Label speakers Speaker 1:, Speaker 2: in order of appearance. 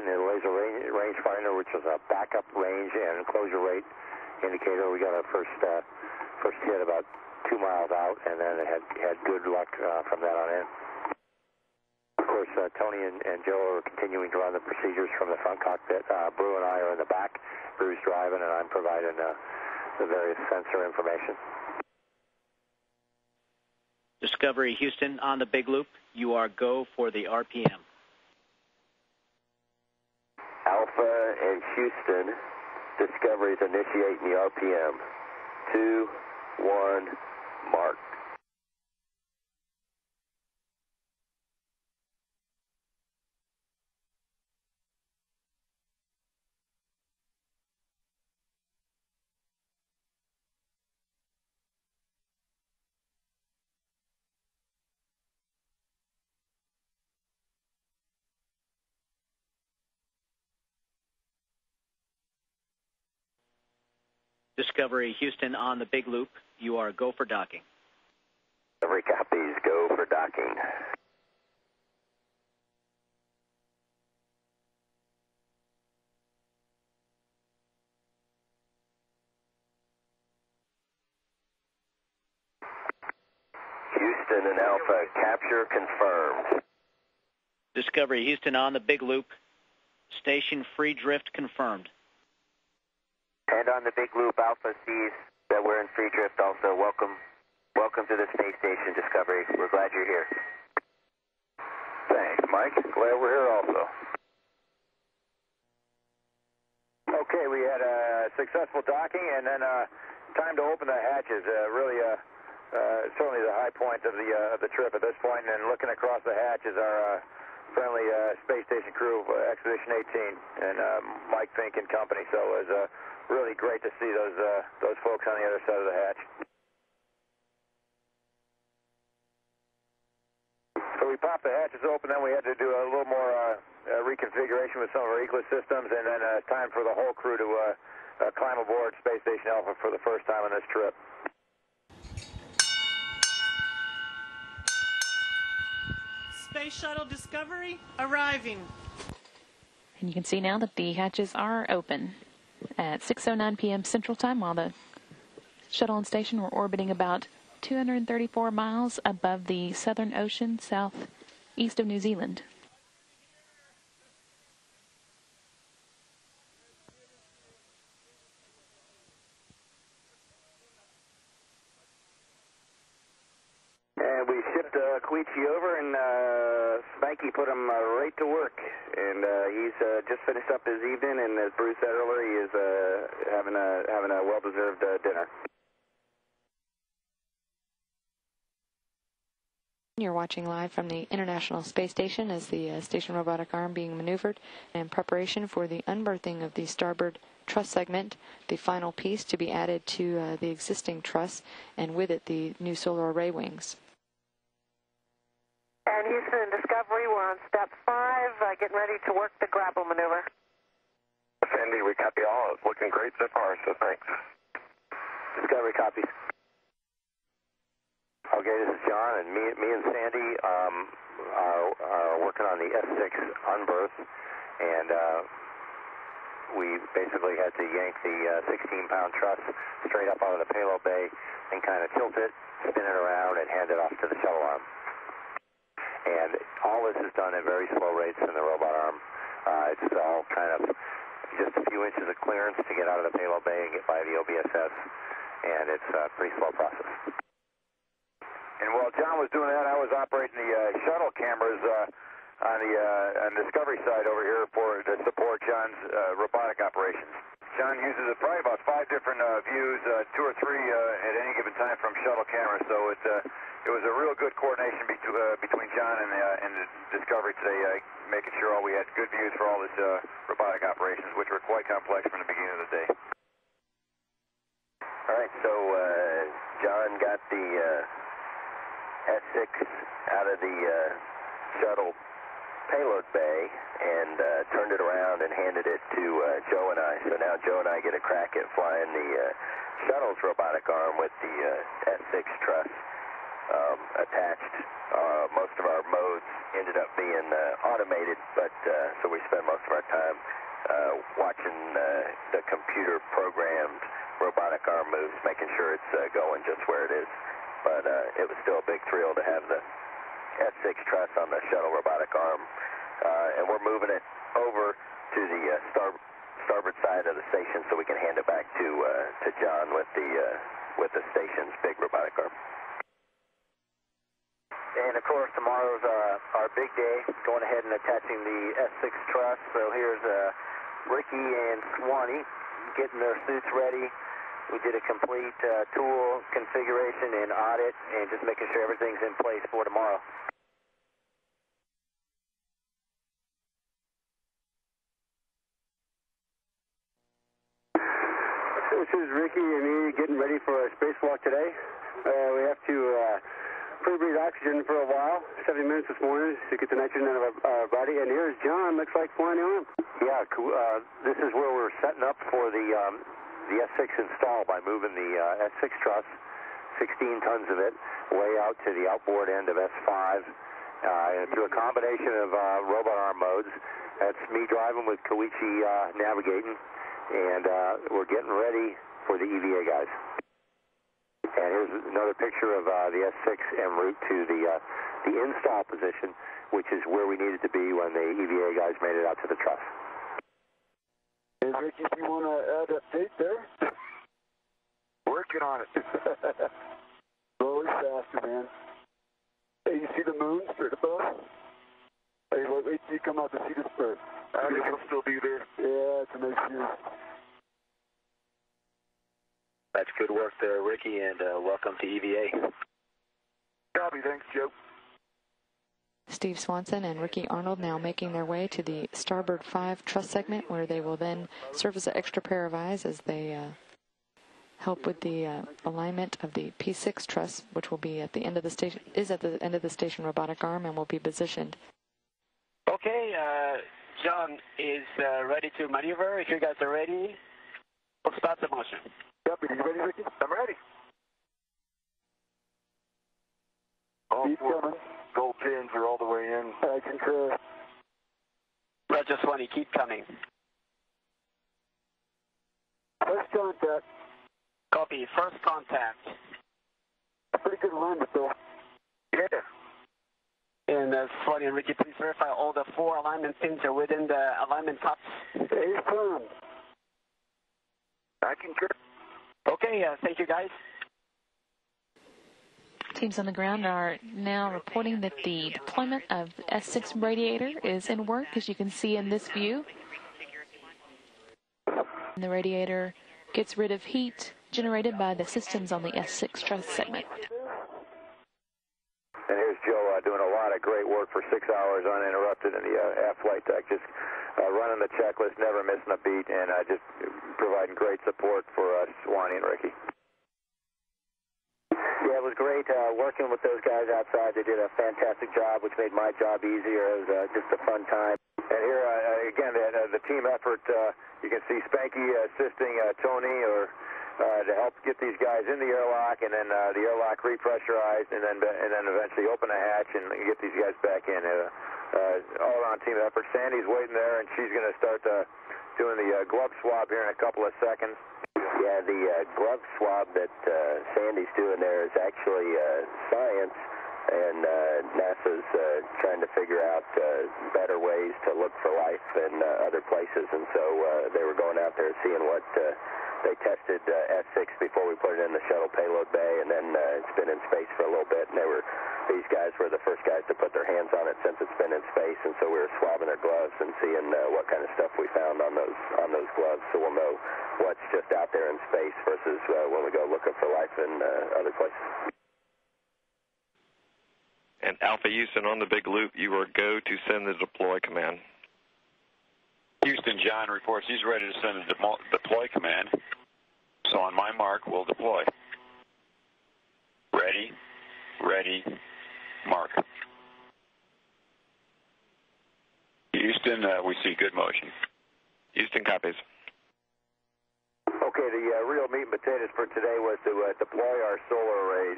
Speaker 1: using the laser rangefinder, which is a backup range and closure rate indicator. We got our first hit about 2 miles out, and then it had good luck from that on in. Of course, Tony and Joe are continuing to run the procedures from the front cockpit. Brew and I are in the back. Brew's driving, and I'm providing the various sensor information.
Speaker 2: Discovery Houston on the big loop. You are go for the RPM.
Speaker 3: Alpha and Houston, Discovery's initiating the RPM. 2, 1, mark.
Speaker 2: Discovery Houston on the big loop. You are go for docking.
Speaker 3: Discovery copies, go for docking. Houston and Alpha, capture confirmed.
Speaker 2: Discovery Houston on the big loop. Station free drift confirmed.
Speaker 3: And on the big loop, Alpha sees that we're in free drift also. Welcome to the space station, Discovery. We're glad you're here.
Speaker 1: Thanks, Mike. Glad we're here also. Okay, we had a successful docking, and then time to open the hatches. Certainly the high point of the trip at this point, and looking across the hatch is our friendly space station crew, Expedition 18, and Mike Fink and company. So it was really great to see those folks on the other side of the hatch. So we popped the hatches open, then we had to do a little more reconfiguration with some of our Eclipse systems, and then time for the whole crew to climb aboard Space Station Alpha for the first time on this trip.
Speaker 4: Space Shuttle Discovery arriving.
Speaker 5: And you can see now that the hatches are open at 6:09 p.m. Central Time, while the shuttle and station were orbiting about 234 miles above the Southern Ocean, southeast of New Zealand.
Speaker 1: And we shipped Koichi over, and Spanky put him right to work. And he's just finished up his evening, and as Bruce said earlier, he is having a well-deserved dinner.
Speaker 5: You're watching live from the International Space Station as the station robotic arm being maneuvered in preparation for the unberthing of the starboard truss segment, the final piece to be added to the existing truss, and with it the new solar array wings.
Speaker 6: And Houston and Discovery, we're on step 5, getting ready to work the grapple maneuver.
Speaker 3: Sandy, we copy all. It's looking great so far, so thanks.
Speaker 1: Discovery copies. Okay, this is John, and me and Sandy are working on the S6 unberth, and we basically had to yank the 16-pound truss straight up out of the payload bay and kind of tilt it, spin it around, and hand it off to the shuttle arm. And all this is done at very slow rates in the robot arm. It's all kind of just a few inches of clearance to get out of the payload bay and get by the OBSS, and it's a pretty slow process. And while John was doing that, I was operating the shuttle cameras on the Discovery side over here to support John's robotic operations. John uses probably about 5 different views, 2 or 3 at any given time from shuttle cameras. So it was a real good coordination between John and the Discovery today, making sure we had good views for all this robotic operations, which were quite complex from the beginning of the day.
Speaker 3: All right, so John got the S6 out of the shuttle payload bay and turned it around and handed it to Joe and I. So now Joe and I get a crack at flying the shuttle's robotic arm with the S6 truss attached. Most of our modes ended up being automated, but so we spend most of our time watching the computer-programmed robotic arm moves, making sure it's going just where it is. But it was still a big thrill to have the S6 truss on the shuttle robotic arm, and we're moving it over to the starboard side of the station so we can hand it back to John with the station's big robotic arm. And of course, tomorrow's our big day, going ahead and attaching the S6 truss. So here's Ricky and Swanee getting their suits ready. We did a complete tool configuration and audit, and just making sure everything's in place for tomorrow.
Speaker 7: This is Ricky and me getting ready for a spacewalk today. We have to pre-breathe oxygen for a while, 70 minutes this morning to get the nitrogen out of our body. And here's John, looks like flying the arm.
Speaker 1: Yeah, this is where we're setting up for the S6 install by moving the S6 truss, 16 tons of it, way out to the outboard end of S5, and through a combination of robot arm modes. That's me driving with Koichi navigating, and we're getting ready for the EVA guys. And here's another picture of the S6 en route to the install position, which is where we needed to be when the EVA guys made it out to the truss.
Speaker 7: Hey, Ricky, if you want to add a date there?
Speaker 3: Working on it.
Speaker 7: Slowly faster, man. Hey, you see the moon straight above? Hey, wait till you come out to see the spur.
Speaker 3: I think it'll still be there.
Speaker 7: Yeah, it's a nice view.
Speaker 3: That's good work there, Ricky, and welcome to EVA. Copy, thanks, Joe.
Speaker 5: Steve Swanson and Ricky Arnold now making their way to the starboard 5 truss segment, where they will then serve as an extra pair of eyes as they help with the alignment of the P6 truss, which will be at the end of the station, station robotic arm, and will be positioned.
Speaker 8: Okay, John is ready to maneuver. If you guys are ready, we'll start the motion.
Speaker 7: Copy. You ready, Ricky?
Speaker 3: I'm ready. All
Speaker 7: Keep
Speaker 3: four
Speaker 7: coming.
Speaker 3: gold pins are all the way in.
Speaker 7: I concur.
Speaker 8: Roger, Swanee, keep coming.
Speaker 7: First contact.
Speaker 8: Copy, first contact.
Speaker 7: Pretty good alignment, though.
Speaker 3: Yeah.
Speaker 8: And Swanee and Ricky, please verify all the 4 alignment pins are within the alignment cups.
Speaker 7: Hey, firm.
Speaker 3: I concur.
Speaker 8: Okay, thank you, guys.
Speaker 9: Teams on the ground are now reporting that the deployment of the S6 radiator is in work, as you can see in this view. And the radiator gets rid of heat generated by the systems on the S6 truss segment.
Speaker 1: And here's Joe doing a lot of great work for 6 hours uninterrupted in the aft flight deck, just running the checklist, never missing a beat, and just providing great support for Swanee and Ricky.
Speaker 3: Yeah, it was great working with those guys outside. They did a fantastic job, which made my job easier. It was just a fun time.
Speaker 1: And here, again, the team effort, you can see Spanky assisting Tony to help get these guys in the airlock, and then the airlock repressurized, and then eventually open the hatch and get these guys back in. All-around team effort. Sandy's waiting there, and she's going to start doing the glove swab here in a couple of seconds.
Speaker 3: Yeah, the glove swab that Sandy's doing there is actually science, and NASA's trying to figure out better ways to look for life in other places, and so they were going out there seeing what they tested S6 before we put it in the shuttle payload bay, and then it's been in space for a little bit, and these guys were the first guys to put their hands on it since it's been in space, and so we were swabbing their gloves and seeing what kind of stuff we found on those gloves, so we'll know what's just out there in space versus when we go looking for life in other places.
Speaker 10: And Alpha Houston, on the big loop, you are go to send the deploy command.
Speaker 11: Houston, John reports he's ready to send a deploy command. So on my mark, we'll deploy. Ready, ready, mark. Houston, we see good motion.
Speaker 10: Houston copies.
Speaker 1: Okay, the real meat and potatoes for today was to deploy our solar arrays.